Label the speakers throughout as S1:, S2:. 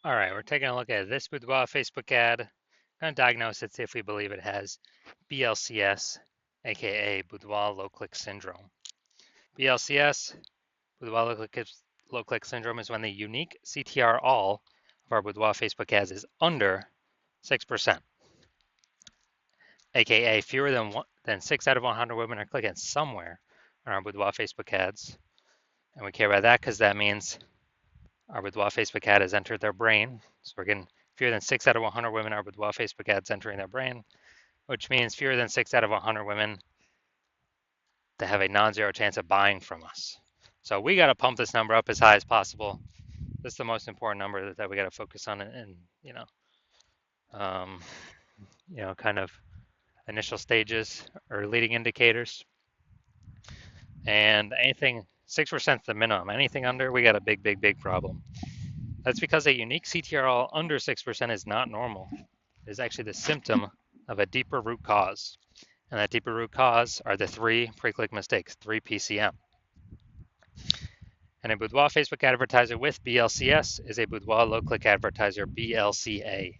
S1: All right, we're taking a look at this Boudoir Facebook ad. Going to diagnose it, see if we believe it has BLCS, aka Boudoir low click syndrome. BLCS, Boudoir low click syndrome, is when the unique CTR all of our Boudoir Facebook ads is under 6%, aka fewer than 6 out of 100 women are clicking somewhere on our Boudoir Facebook ads. And we care about that because that means our Boudoir Facebook ad has entered their brain. So we're getting fewer than 6 out of 100 women are Boudoir Facebook ads entering their brain, which means fewer than 6 out of 100 women that have a non-zero chance of buying from us. So we got to pump this number up as high as possible. This is the most important number that we got to focus on, and um, kind of initial stages or leading indicators. And anything 6% is the minimum. Anything under, we got a big, big, big problem. That's because a unique CTRL under 6% is not normal. It is actually the symptom of a deeper root cause. And that deeper root cause are the 3 pre-click mistakes, 3 PCM. And a Boudoir Facebook advertiser with BLCS is a Boudoir low-click advertiser, BLCA.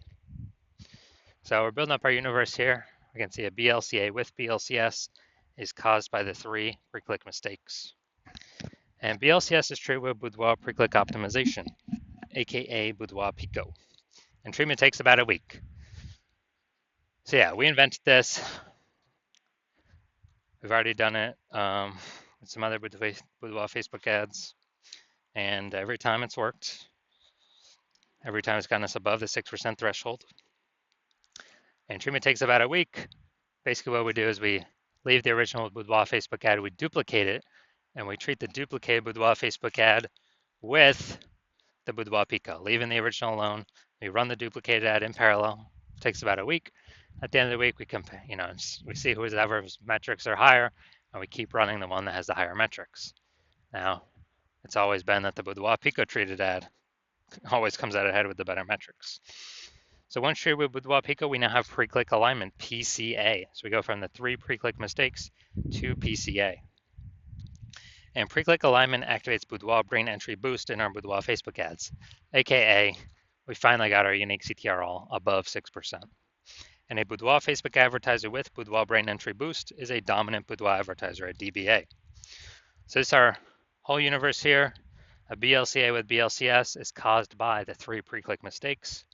S1: So we're building up our universe here. We can see a BLCA with BLCS is caused by the 3 pre-click mistakes. And BLCS is treated with Boudoir pre-click optimization, aka Boudoir Pico. And treatment takes about a week. So yeah, we invented this. We've already done it with some other Boudoir Facebook ads. And every time it's worked. Every time it's gotten us above the 6% threshold. And treatment takes about a week. Basically what we do is we leave the original Boudoir Facebook ad, we duplicate it, and we treat the duplicated Boudoir Facebook ad with the Boudoir Pico, leaving the original alone. We run the duplicated ad in parallel. It takes about a week. At the end of the week, we compare, we see whoever's metrics are higher, and we keep running the one that has the higher metrics. Now, it's always been that the Boudoir Pico treated ad always comes out ahead with the better metrics. So once treated with Boudoir Pico, we now have pre-click alignment, PCA. So we go from the 3 pre-click mistakes to PCA. And pre-click alignment activates Boudoir brain entry boost in our Boudoir Facebook ads, aka we finally got our unique CTR all above 6%. And a Boudoir Facebook advertiser with Boudoir brain entry boost is a dominant Boudoir advertiser, a DBA. So this is our whole universe here. A BLCA with BLCS is caused by the 3 pre-click mistakes.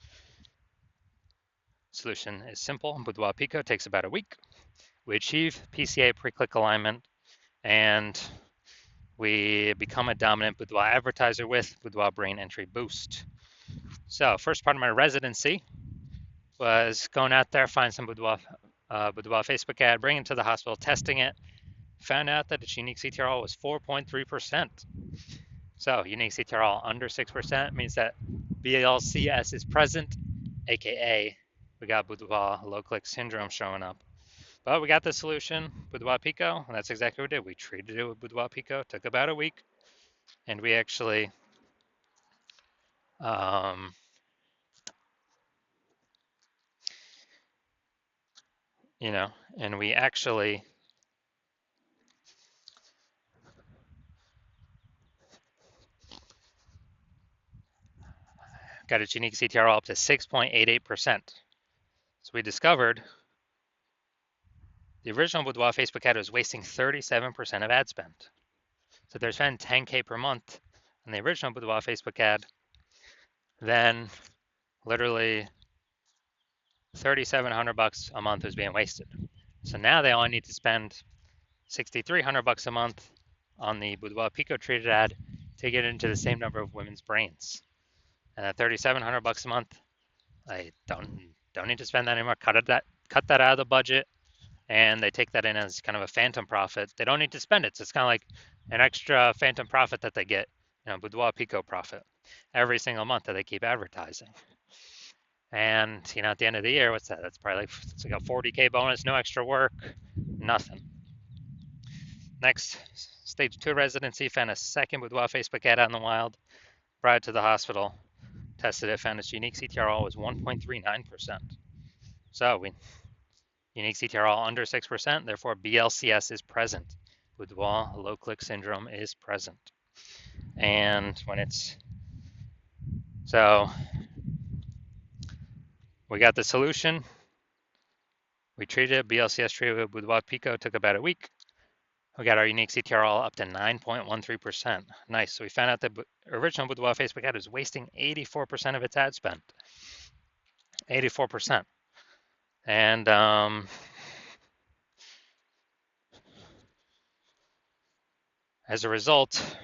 S1: Solution is simple. Boudoir Pico takes about a week. We achieve PCA pre-click alignment, and we become a dominant Boudoir advertiser with Boudoir brain entry boost. So first part of my residency was going out there, find some Boudoir Facebook ad, bring it to the hospital, testing it, found out that its unique CTRL was 4.3%. So unique CTRL under 6% means that BLCS is present, aka we got Boudoir low click syndrome showing up. But we got the solution, Boudoir Pico, and that's exactly what we did. We treated it with Boudoir Pico, took about a week, and we actually and we actually got its unique CTRL up to 6.88%. So we discovered the original Boudoir Facebook ad was wasting 37% of ad spend. So they're spending 10K per month on the original Boudoir Facebook ad, then literally $3,700 a month was being wasted. So now they only need to spend $6,300 a month on the Boudoir Pico treated ad to get into the same number of women's brains. And at $3,700 a month, I don't need to spend that anymore. Cut that out of the budget, and they take that in as kind of a phantom profit. They don't need to spend it, so it's kind of like an extra phantom profit that they get, Boudoir Pico profit every single month that they keep advertising. And at the end of the year, what's that? That's probably it's like a 40K bonus, no extra work, nothing. Next, stage 2 residency, found a second Boudoir Facebook ad out in the wild, brought it to the hospital, tested it, found its unique CTRL was 1.39%. So unique CTRL under 6%, therefore BLCS is present. Boudoir low click syndrome is present. And when it's, so we got the solution. We treated it, BLCS treated with Boudoir Pico, took about a week. We got our unique CTRL up to 9.13%. Nice. So we found out that the original Boudoir Facebook ad was wasting 84% of its ad spend. 84%. And as a result,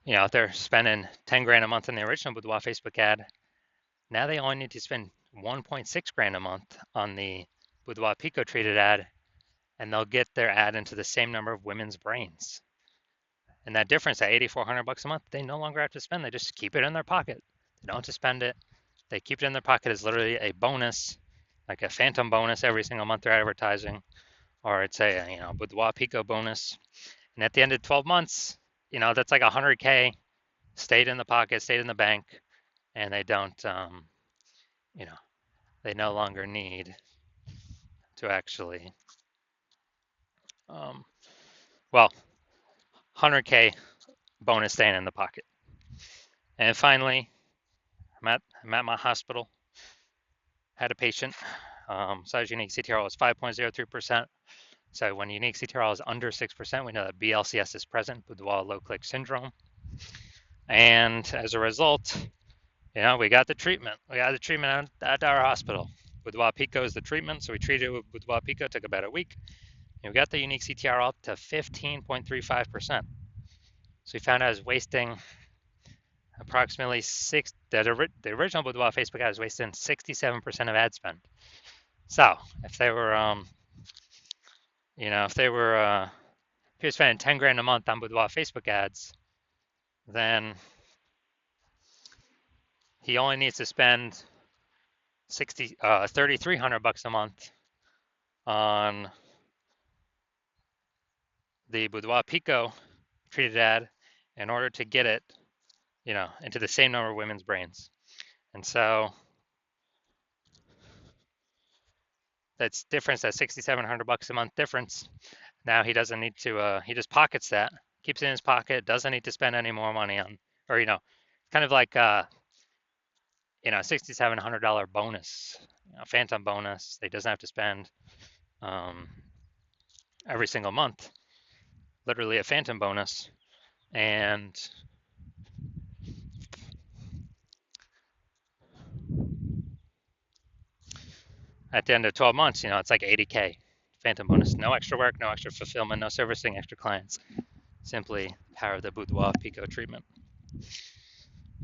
S1: if they're spending 10 grand a month in the original Boudoir Facebook ad, now they only need to spend 1.6 grand a month on the Boudoir Pico treated ad, and they'll get their ad into the same number of women's brains. And that difference, at $8,400 a month, they no longer have to spend. They just keep it in their pocket. They don't have to spend it. They keep it in their pocket as literally a bonus, like a phantom bonus every single month they're advertising, or it's a Boudoir Pico bonus. And at the end of 12 months, that's like 100K stayed in the pocket, stayed in the bank, and they don't, they no longer need to actually, well, 100K bonus staying in the pocket. And finally, I'm at my hospital, had a patient, size unique CTRL is 5.03%. So when unique CTRL is under 6%, we know that BLCS is present, Boudoir low click syndrome. And as a result, we got the treatment. We got the treatment at our hospital. Boudoir Pico is the treatment, so we treated it with Boudoir Pico, took about a week. And we got the unique CTRL up to 15.35%. So we found out it was wasting approximately the original Boudoir Facebook ad was wasting 67% of ad spend. So if they were, if you're spending 10 grand a month on Boudoir Facebook ads, then he only needs to spend $3,300 a month on the Boudoir Pico treated ad in order to get it, into the same number of women's brains. And so that's difference, that $6,700 a month difference. Now he doesn't need to, he just pockets that, keeps it in his pocket, doesn't need to spend any more money on, or, kind of like, $6,700 bonus, phantom bonus. He doesn't have to spend every single month, literally a phantom bonus. And at the end of 12 months, it's like 80K phantom bonus. No extra work, no extra fulfillment, no servicing extra clients. Simply power of the Boudoir Pico treatment.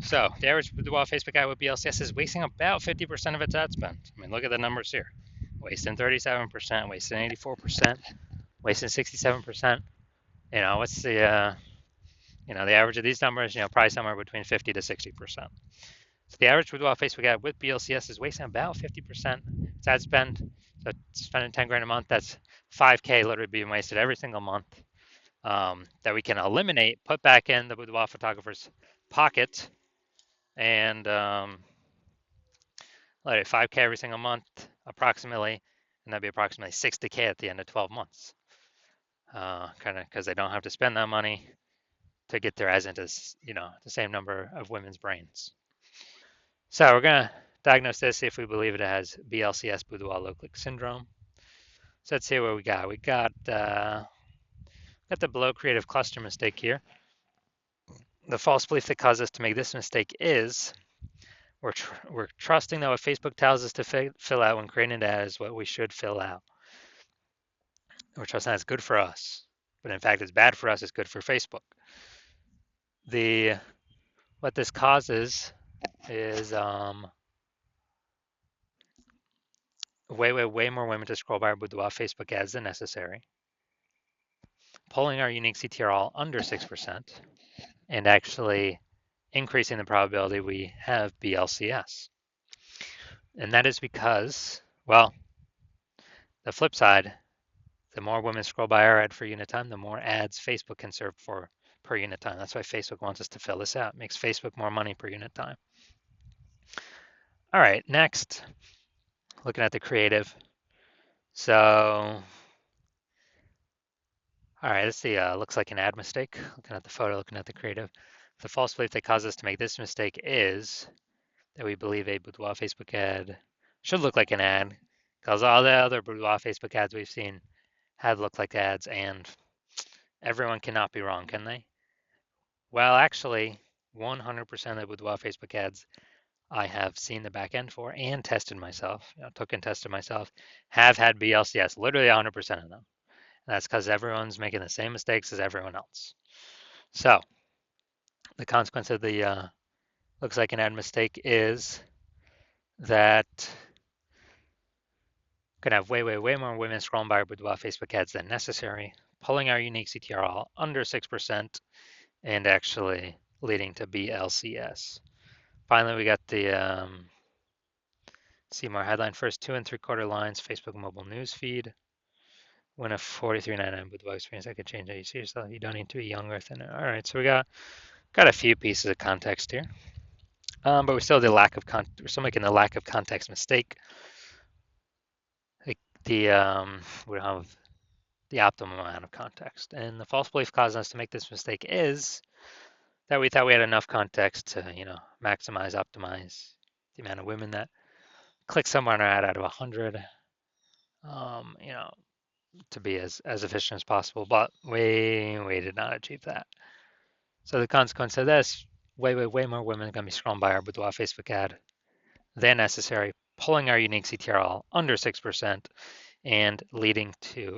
S1: So the average Boudoir Facebook ad with BLCS is wasting about 50% of its ad spend. I mean, look at the numbers here. Wasting 37%, wasting 84%, wasting 67%. What's the, the average of these numbers, probably somewhere between 50 to 60%. So the average Boudoir Facebook ad with BLCS is wasting about 50% its ad spend. So spending 10 grand a month, that's 5K literally being wasted every single month, that we can eliminate, put back in the Boudoir photographer's pocket, and let it 5K every single month approximately, and that'd be approximately 60K at the end of 12 months. Kind of because they don't have to spend that money to get their ads into, the same number of women's brains. So we're gonna diagnose this, see if we believe it has BLCS, Boudoir low click syndrome. So let's see what we got. We got the below creative cluster mistake here. The false belief that caused us to make this mistake is we're trusting that what Facebook tells us to fill out when creating an ad is what we should fill out. We're trusting that's good for us, but in fact it's bad for us, it's good for Facebook. What this causes is way more women to scroll by our Boudoir Facebook ads than necessary, pulling our unique CTRL under 6%, and actually increasing the probability we have BLCS. And that is because, well, the flip side, the more women scroll by our ad for unit time, the more ads Facebook can serve for per unit time. That's why Facebook wants us to fill this out. It makes Facebook more money per unit time. All right, next, looking at the creative. So, all right, let's see, looks like an ad mistake. Looking at the photo, looking at the creative. The false belief that caused us to make this mistake is that we believe a Boudoir Facebook ad should look like an ad, because all the other Boudoir Facebook ads we've seen have looked like ads, and everyone cannot be wrong, can they? Well, actually, 100% of the Boudoir Facebook ads I have seen the back end for and tested myself, took and tested myself, have had BLCS, literally 100% of them. And that's because everyone's making the same mistakes as everyone else. So the consequence of the looks like an ad mistake is that going to have way more women scrolling by our Boudoir Facebook ads than necessary, pulling our unique CTR under 6% and actually leading to BLCS. Finally, we got the see more headline first 2 3/4 lines, Facebook mobile news feed. Win a 43.99 Boudoir experience. I could change how you see yourself. You don't need to be younger than it. All right, so we got a few pieces of context here. But we're still we're still making the lack of context mistake. Like we don't have the optimum amount of context. And the false belief causing us to make this mistake is that we thought we had enough context to, maximize, optimize the amount of women that click somewhere on our ad out of 100, to be as efficient as possible. But we did not achieve that. So the consequence of this, way more women are going to be scrolling by our Boudoir Facebook ad than necessary, pulling our unique CTRL under 6% and leading to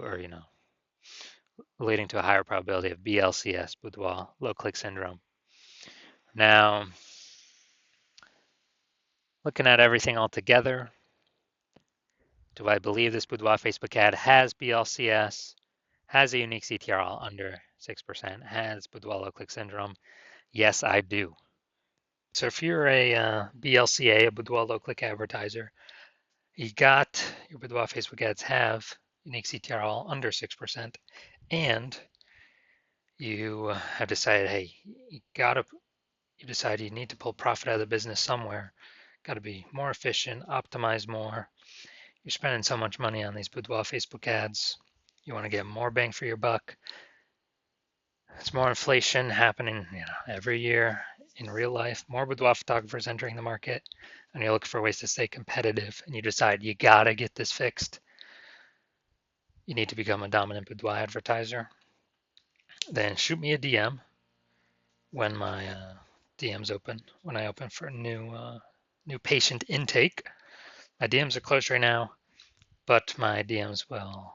S1: a higher probability of BLCS, Boudoir low click syndrome. Now, looking at everything all together, do I believe this Boudoir Facebook ad has BLCS, has a unique CTRL under 6%, has Boudoir low click syndrome? Yes, I do. So if you're a BLCA, a Boudoir low click advertiser, you got your Boudoir Facebook ads have unique CTRL under 6%, and you have decided, hey, you decide you need to pull profit out of the business somewhere. Got to be more efficient, optimize more. You're spending so much money on these Boudoir Facebook ads. You want to get more bang for your buck. It's more inflation happening, every year in real life. More Boudoir photographers entering the market, and you're looking for ways to stay competitive. And you decide you gotta get this fixed. You need to become a dominant Boudoir advertiser. Then shoot me a DM when my DMs open. When I open for new patient intake. My DMs are closed right now, but my DMs will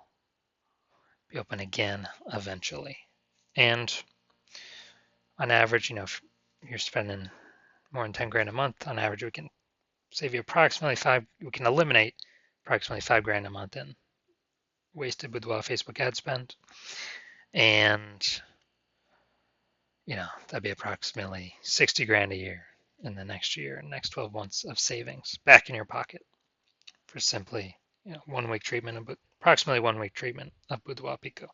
S1: be open again eventually. And on average, if you're spending more than 10 grand a month, on average, we can save you we can eliminate approximately 5 grand a month in wasted Boudoir Facebook ad spend. And, that'd be approximately 60 grand a year in the next 12 months of savings back in your pocket for simply, 1 week treatment, approximately 1 week treatment of Boudoir Pico.